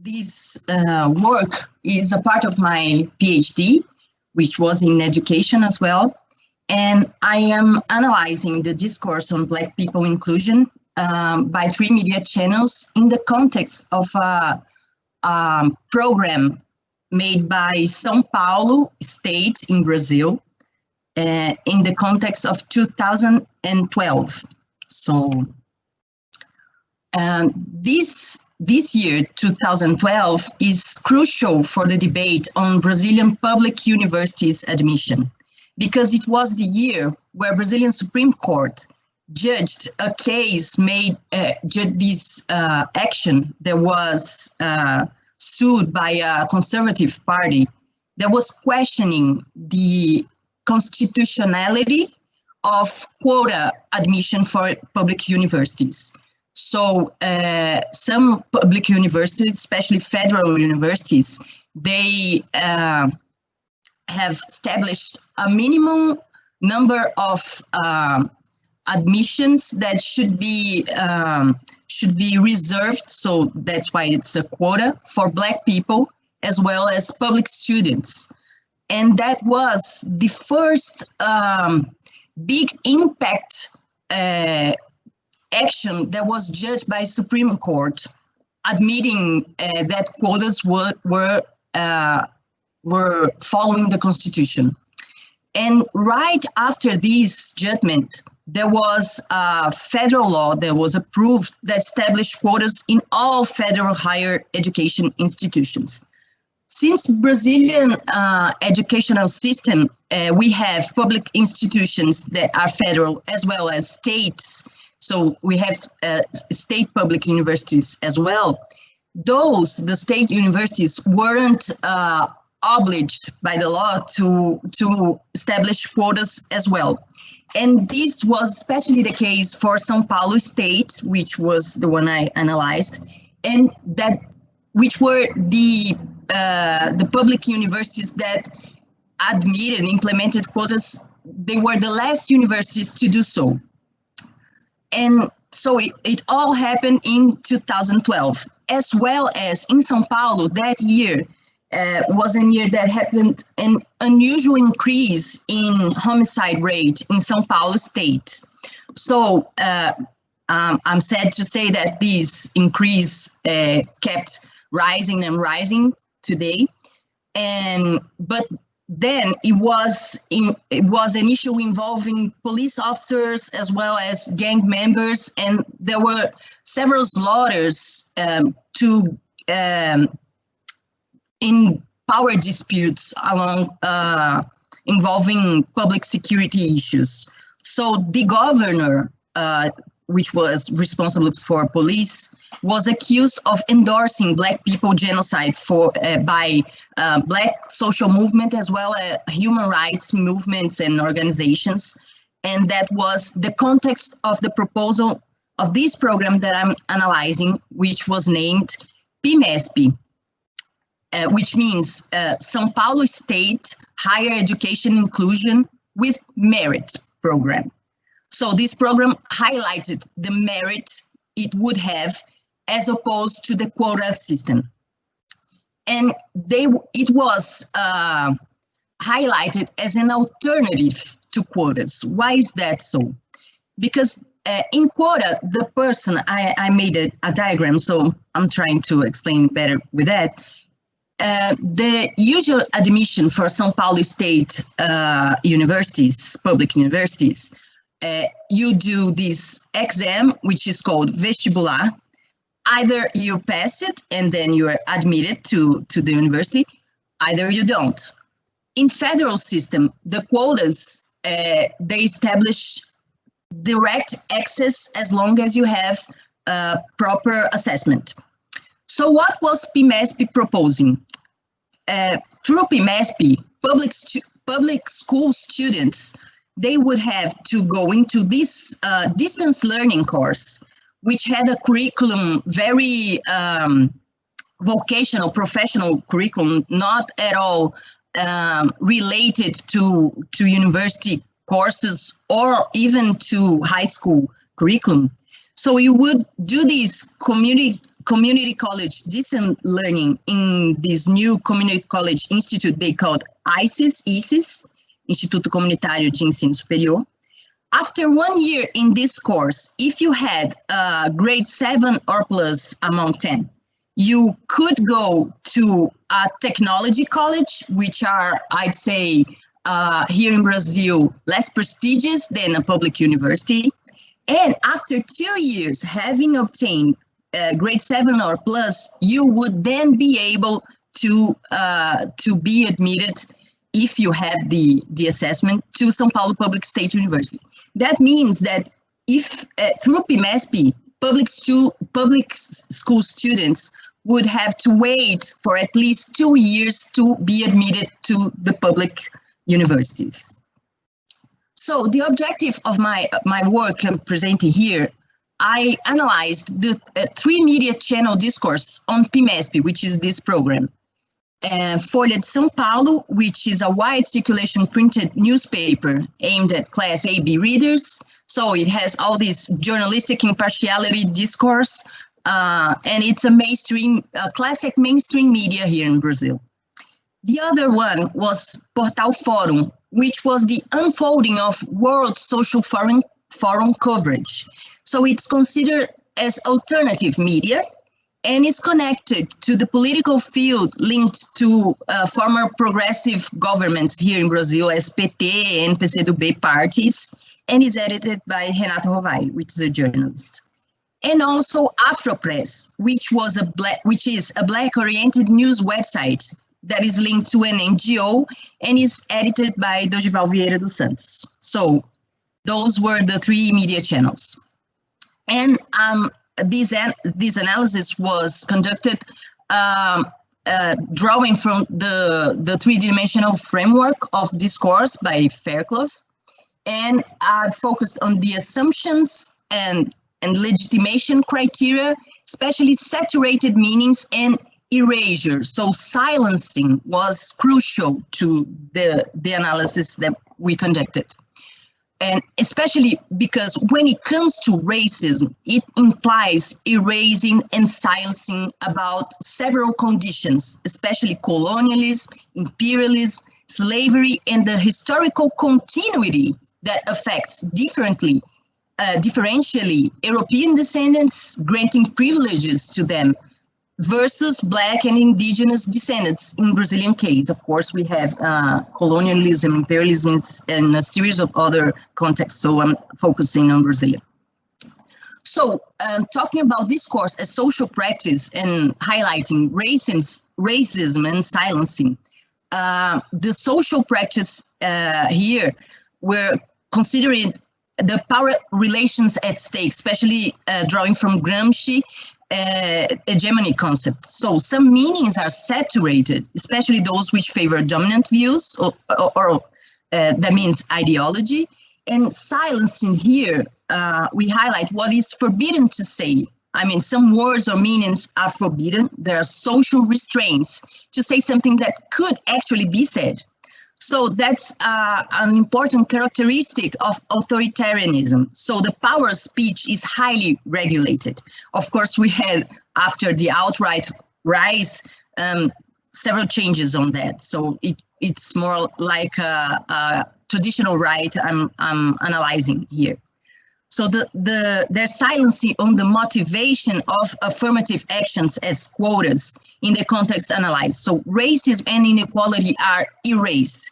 This work is a part of my PhD, which was in education as well. And I am analyzing the discourse on Black people inclusion by 3 media channels in the context of a program made by São Paulo State in Brazil in the context of 2012. So this year, 2012, is crucial for the debate on Brazilian public universities admission, because it was the year where Brazilian Supreme Court judged a case made, judged this action that was sued by a conservative party that was questioning the constitutionality of quota admission for public universities. So some public universities, especially federal universities, they have established a minimum number of admissions that should be reserved. So that's why it's a quota for Black people as well as public students. And that was the first big impact action that was judged by Supreme Court, admitting that quotas were following the Constitution. And right after this judgment, there was a federal law that was approved that established quotas in all federal higher education institutions. Since Brazilian educational system, we have public institutions that are federal as well as states. So we have state public universities as well. The state universities weren't obliged by the law to establish quotas as well. And this was especially the case for São Paulo State, which was the one I analyzed, and which were the public universities that admitted and implemented quotas. They were the last universities to do so. And so it all happened in 2012, as well as in São Paulo that year was a year that happened an unusual increase in homicide rate in São Paulo State. So I'm sad to say that this increase kept rising and rising today, but then it was an issue involving police officers as well as gang members, and there were several slaughters in power disputes involving public security issues. So the governor, which was responsible for police, was accused of endorsing Black people genocide by Black social movement as well as human rights movements and organizations. And that was the context of the proposal of this program that I'm analyzing, which was named PMESP, which means São Paulo State Higher Education Inclusion with Merit program. So this program highlighted the merit it would have as opposed to the quota system. And it was highlighted as an alternative to quotas. Why is that so? Because in quota, the person, I made a diagram, so I'm trying to explain better with that. The usual admission for São Paulo State universities, public universities, you do this exam, which is called vestibular. Either you pass it and then you are admitted to the university, either you don't. In federal system, the quotas, they establish direct access as long as you have proper assessment. So what was PMESP proposing? Through PMESP, public school students, they would have to go into this distance learning course, which had a curriculum, very vocational, professional curriculum, not at all related to university courses or even to high school curriculum. So you would do this community college distance learning in this new community college institute they called ICES, Instituto Comunitário de Ensino Superior. After 1 year in this course, if you had grade 7 or plus among 10, you could go to a technology college, which are, I'd say, here in Brazil, less prestigious than a public university. And after 2 years, having obtained grade 7 or plus, you would then be able to be admitted, if you had the assessment, to São Paulo Public State University. That means that if through PMESP, public school students would have to wait for at least 2 years to be admitted to the public universities. So the objective of my work I'm presenting here, I analyzed the 3 media channel discourse on PMESP, which is this program. Folha de São Paulo, which is a wide circulation printed newspaper aimed at Class A-B readers. So it has all this journalistic impartiality discourse, and it's a classic mainstream media here in Brazil. The other one was Portal Fórum, which was the unfolding of World Social Forum coverage. So it's considered as alternative media, and is connected to the political field linked to former progressive governments here in Brazil as PT and PCdoB parties, and is edited by Renato Rovai, which is a journalist. And also Afropress, which is a Black-oriented news website that is linked to an NGO and is edited by Dorival Vieira dos Santos. So those were the 3 media channels. And this analysis was conducted drawing from the 3-dimensional framework of discourse by Fairclough, and I focused on the assumptions and legitimation criteria, especially saturated meanings and erasure. So silencing was crucial to the analysis that we conducted. And especially because when it comes to racism, it implies erasing and silencing about several conditions, especially colonialism, imperialism, slavery, and the historical continuity that affects differentially European descendants, granting privileges to them, versus Black and indigenous descendants. In Brazilian case, of course, we have colonialism, imperialism, and a series of other contexts, so I'm focusing on Brazilian. So talking about discourse as social practice and highlighting racism and silencing, the social practice here, we're considering the power relations at stake, especially drawing from Gramsci, hegemony concept. So some meanings are saturated, especially those which favor dominant views or that means ideology. And silencing here, we highlight what is forbidden to say. I mean, some words or meanings are forbidden. There are social restraints to say something that could actually be said. So that's an important characteristic of authoritarianism. So the power of speech is highly regulated. Of course, we had, after the outright rise, several changes on that. So it's more like a traditional right I'm analyzing here. So there's silencing on the motivation of affirmative actions as quotas in the context analyzed. So racism and inequality are erased.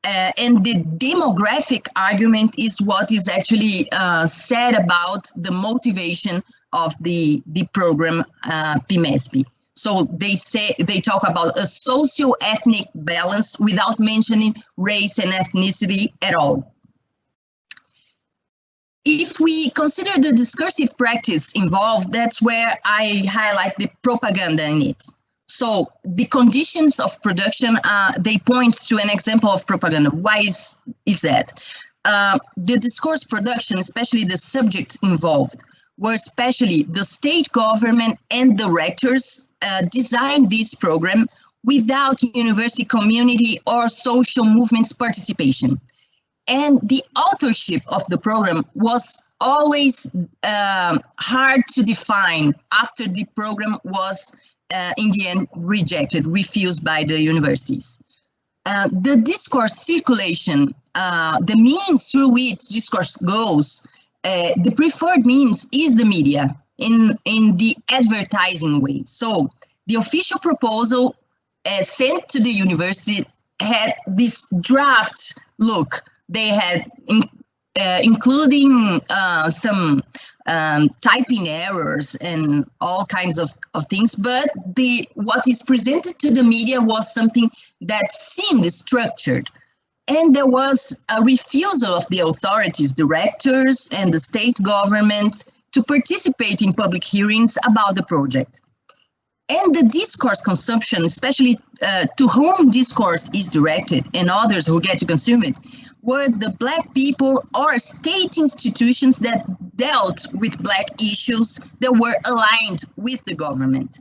And the demographic argument is what is actually said about the motivation of the program PMESP. So they talk about a socio-ethnic balance without mentioning race and ethnicity at all. If we consider the discursive practice involved, that's where I highlight the propaganda in it. So the conditions of production, they point to an example of propaganda. Why is that? The discourse production, especially the subjects involved, where especially the state government and the rectors designed this program without university community or social movements participation. And the authorship of the program was always hard to define after the program was in the end rejected, refused by the universities. The discourse circulation, the means through which discourse goes, the preferred means is the media in the advertising way. So the official proposal sent to the university had this draft look. They had including some typing errors and all kinds of things, but what is presented to the media was something that seemed structured. And there was a refusal of the authorities, directors, and the state government to participate in public hearings about the project. And the discourse consumption, especially to whom discourse is directed and others who get to consume it, were the Black people or state institutions that dealt with Black issues that were aligned with the government.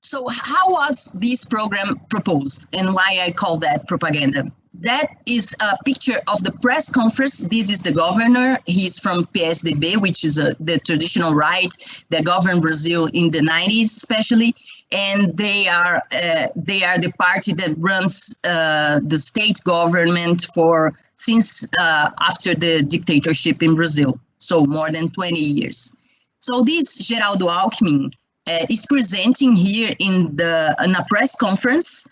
So how was this program proposed and why I call that propaganda? That is a picture of the press conference. This is the governor. He's from PSDB, which is the traditional right that governed Brazil in the 90s, especially. And they are the party that runs the state government since after the dictatorship in Brazil, so more than 20 years. So this Geraldo Alckmin is presenting here in a press conference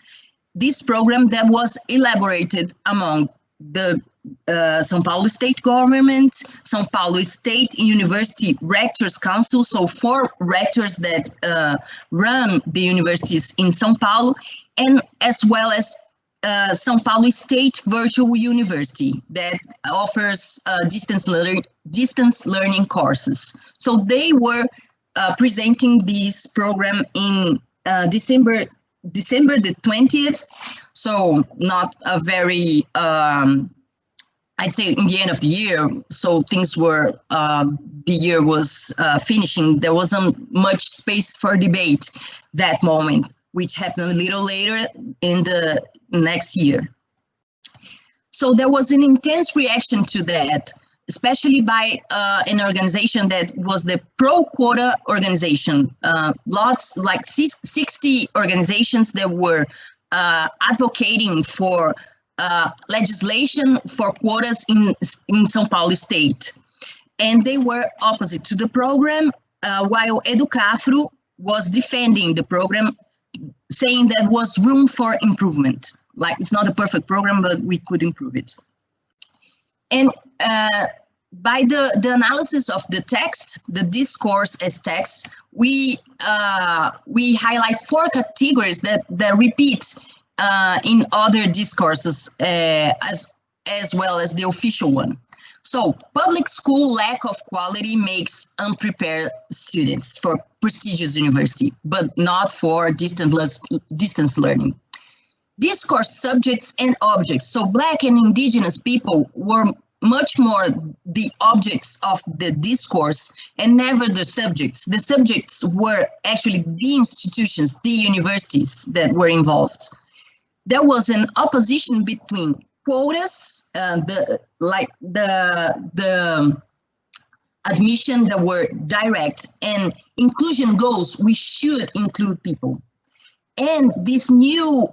this program that was elaborated among the São Paulo state government, São Paulo State University Rectors Council, so 4 rectors that run the universities in São Paulo, and as well as São Paulo State Virtual University that offers distance learning courses. So they were presenting this program in December the 20th, so not a very, I'd say in the end of the year, so things were, the year was finishing. There wasn't much space for debate that moment, which happened a little later in the next year. So there was an intense reaction to that, especially by an organization that was the pro-quota organization. Lots, like 60 organizations that were advocating for legislation for quotas in São Paulo state. And they were opposite to the program, while Educafro was defending the program, saying there was room for improvement. Like, it's not a perfect program, but we could improve it. And by the analysis of the text, the discourse as text, we highlight 4 categories that repeat in other discourses as well as the official one. So public school lack of quality makes unprepared students for prestigious university, but not for distance learning. Discourse subjects and objects. So Black and indigenous people were much more the objects of the discourse and never the subjects. The subjects were actually the institutions, the universities that were involved. There was an opposition between quotas, the admission that were direct, and inclusion goals. We should include people. And this new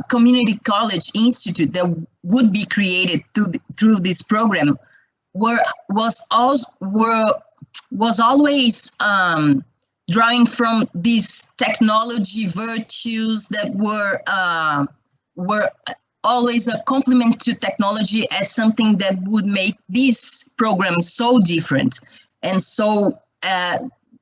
community college institute that would be created through this program was always drawing from these technology virtues that were always a complement to technology as something that would make this program so different. And so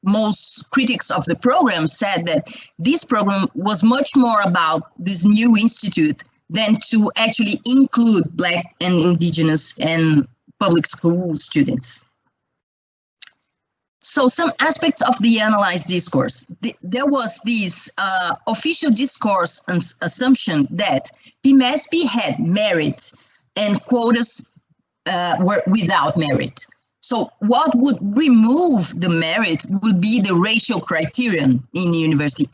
most critics of the program said that this program was much more about this new institute than to actually include Black and indigenous and public school students. So some aspects of the analyzed discourse. There was this official discourse assumption that PMSP had merit and quotas were without merit. So what would remove the merit would be the racial criterion in university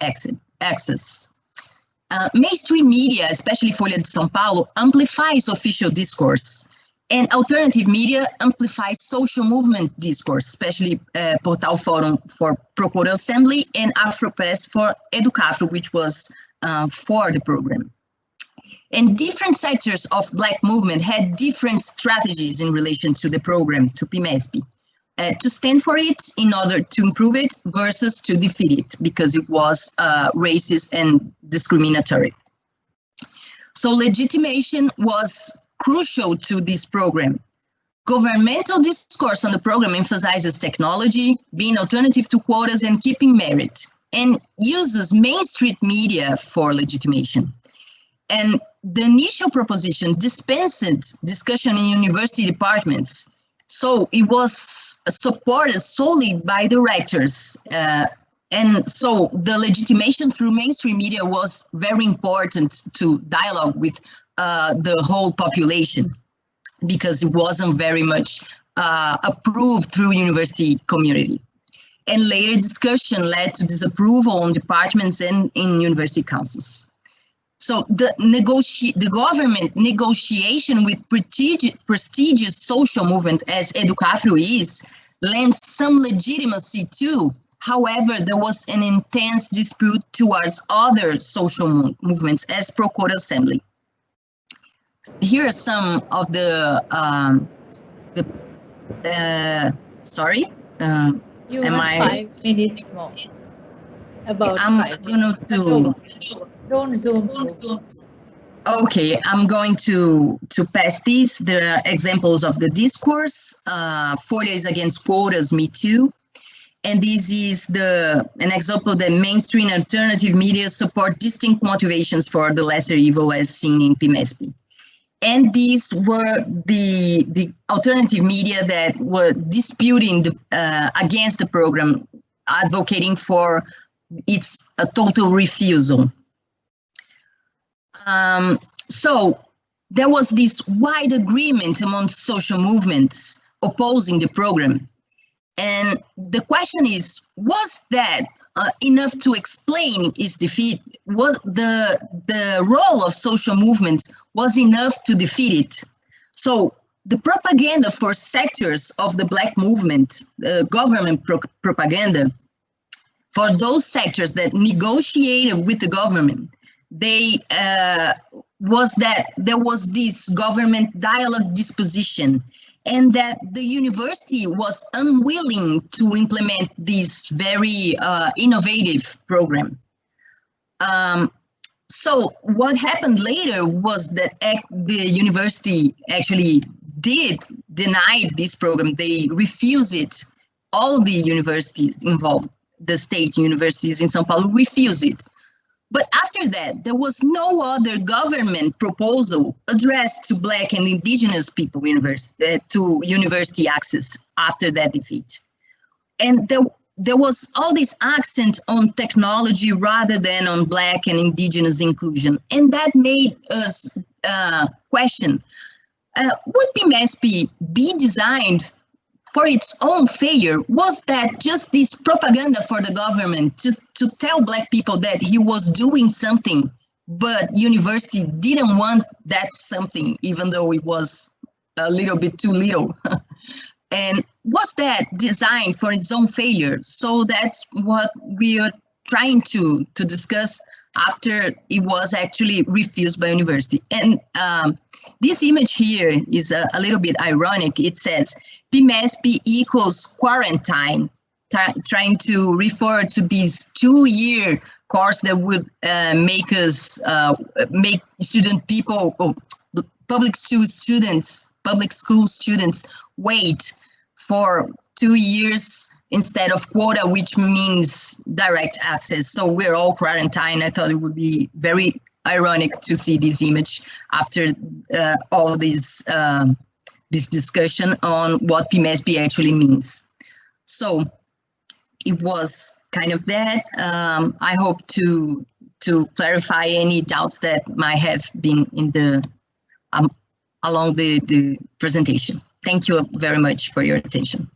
access. Mainstream media, especially Folha de São Paulo, amplifies official discourse. And alternative media amplifies social movement discourse, especially Portal Fórum for Procura Assembly and Afropress for Educafro, which was for the program. And different sectors of Black movement had different strategies in relation to the program, to PMESP, to stand for it in order to improve it versus to defeat it, because it was racist and discriminatory. So legitimation was crucial to this program. Governmental discourse on the program emphasizes technology, being alternative to quotas and keeping merit, and uses mainstream media for legitimation. And the initial proposition dispensed discussion in university departments, so it was supported solely by the rectors. And so the legitimation through mainstream media was very important to dialogue with the whole population, because it wasn't very much approved through university community. And later discussion led to disapproval on departments and in university councils. So the government negotiation with prestigious social movement as Educafro is lends some legitimacy too. However, there was an intense dispute towards other social movements as Procura Assembly. Here are some of sorry. You have 5 minutes more. About I'm 5 going minutes. to. Don't zoom. Okay, I'm going to pass these. There are examples of the discourse. 4 days against quotas, Me Too. And this is an example that mainstream alternative media support distinct motivations for the lesser evil as seen in PMESP. And these were the alternative media that were disputing against the program, advocating for its total refusal. So there was this wide agreement among social movements opposing the program. And the question is, was that enough to explain its defeat? Was the role of social movements was enough to defeat it? So the propaganda for sectors of the Black movement, government propaganda, for those sectors that negotiated with the government, was that there was this government dialogue disposition, and that the university was unwilling to implement this very innovative program. So what happened later was that the university actually did deny this program. They refused it. All the universities involved, the state universities in São Paulo, refused it. But after that, there was no other government proposal addressed to Black and indigenous people to university access after that defeat. And there was all this accent on technology rather than on Black and indigenous inclusion. And that made us question, would PMESP be designed for its own failure? Was that just this propaganda for the government to tell Black people that he was doing something, but university didn't want that something, even though it was a little bit too little? And was that designed for its own failure? So that's what we are trying to discuss after it was actually refused by university. And this image here is a little bit ironic. It says, PMESP equals quarantine, trying to refer to this 2-year course that would make public school students wait for 2 years instead of quota, which means direct access. So we're all quarantined. I thought it would be very ironic to see this image after all this discussion on what PMESP actually means. So it was kind of that. I hope to clarify any doubts that might have been in along the presentation. Thank you very much for your attention.